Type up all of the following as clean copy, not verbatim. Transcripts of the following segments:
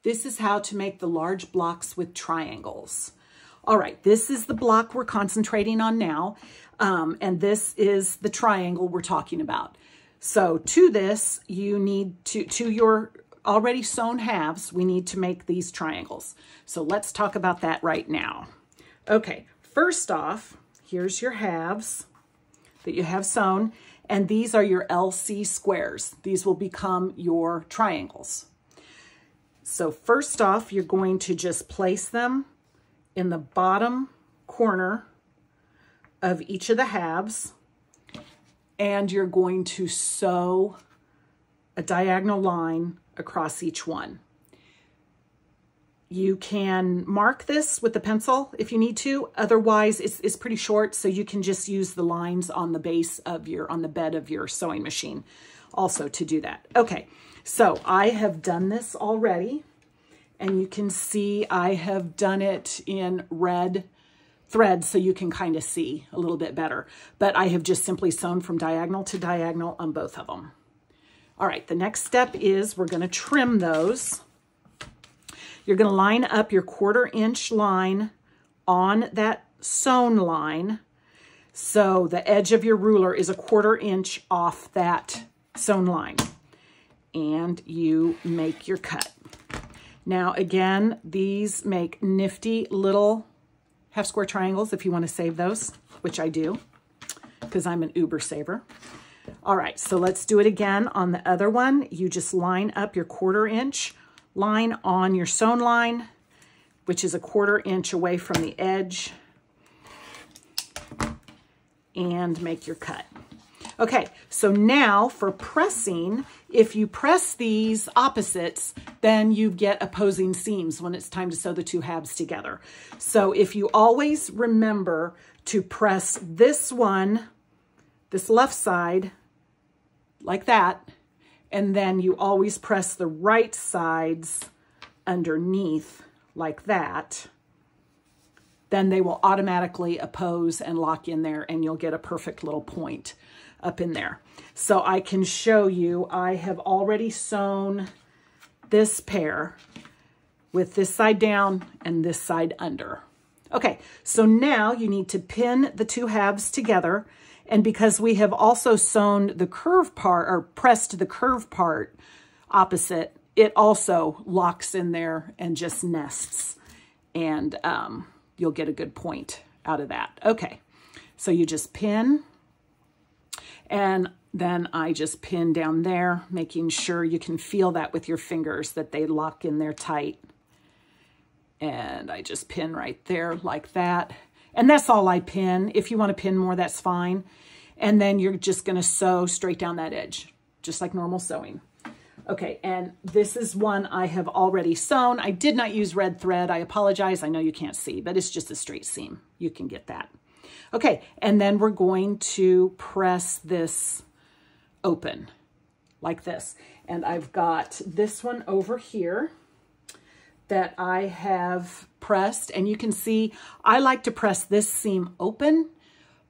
This is how to make the large blocks with triangles. All right, this is the block we're concentrating on now, and this is the triangle we're talking about. So to this, you need to your already sewn halves, we need to make these triangles. So let's talk about that right now. Okay, first off, here's your halves that you have sewn, and these are your LC squares. These will become your triangles. So first off, you're going to just place them in the bottom corner of each of the halves, and you're going to sew a diagonal line across each one. You can mark this with the pencil if you need to. Otherwise, it's pretty short, so you can just use the lines on the base of on the bed of your sewing machine also to do that. Okay, so I have done this already, and you can see I have done it in red thread so you can kind of see a little bit better. But I have just simply sewn from diagonal to diagonal on both of them. All right, the next step is we're going to trim those. You're going to line up your 1/4 inch line on that sewn line. So the edge of your ruler is a 1/4 inch off that sewn line. And you make your cut. Now again, these make nifty little half square triangles if you want to save those, which I do because I'm an uber saver. All right, so let's do it again on the other one. You just line up your 1/4 inch line on your sewn line, which is a 1/4 inch away from the edge, and make your cut. Okay, so now for pressing, if you press these opposites, then you get opposing seams when it's time to sew the two halves together. So if you always remember to press this one, this left side, like that, and then you always press the right sides underneath like that, then they will automatically oppose and lock in there, and you'll get a perfect little point up in there. So I can show you, I have already sewn this pair with this side down and this side under. Okay, so now you need to pin the two halves together. And because we have also sewn the curve part, or pressed the curve part opposite, it also locks in there and just nests. And you'll get a good point out of that. Okay, so you just pin, and then I just pin down there, making sure you can feel that with your fingers, that they lock in there tight. And I just pin right there like that. And that's all I pin. If you want to pin more, that's fine. And then you're just going to sew straight down that edge, just like normal sewing. Okay, and this is one I have already sewn. I did not use red thread. I apologize. I know you can't see, but it's just a straight seam. You can get that. Okay, and then we're going to press this open like this. And I've got this one over here that I have pressed, and you can see I like to press this seam open,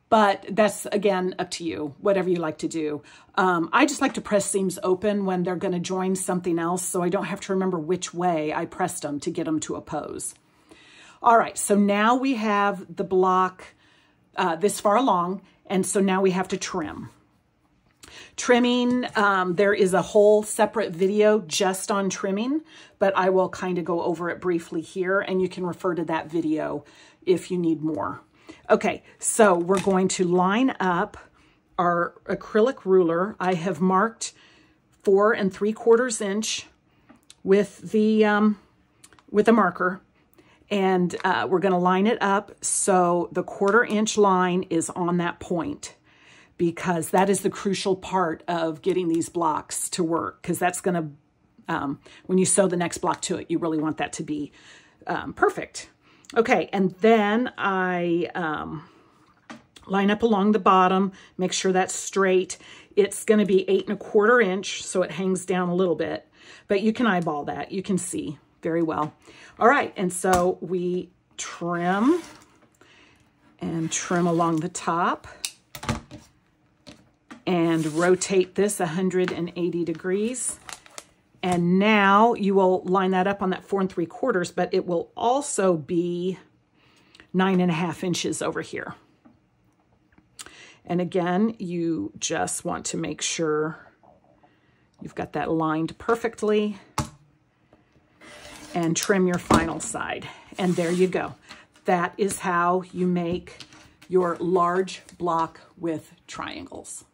but that's, again, up to you, whatever you like to do. I just like to press seams open when they're going to join something else, so I don't have to remember which way I pressed them to get them to oppose. All right, so now we have the block this far along, and so now we have to trim. Trimming, there is a whole separate video just on trimming, but I will kind of go over it briefly here, and you can refer to that video if you need more. Okay, so we're going to line up our acrylic ruler. I have marked 4 3/4 inch with the marker, and we're going to line it up so the 1/4 inch line is on that point, because that is the crucial part of getting these blocks to work, because that's going to, when you sew the next block to it, you really want that to be perfect. Okay, and then I line up along the bottom, make sure that's straight. It's going to be 8 1/4 inch, so it hangs down a little bit, but you can eyeball that. You can see very well. All right, and so we trim and trim along the top and rotate this 180 degrees And now you will line that up on that 4 3/4, but it will also be 9.5 inches over here. And again, you just want to make sure you've got that lined perfectly and trim your final side. And there you go. That is how you make your large block with triangles.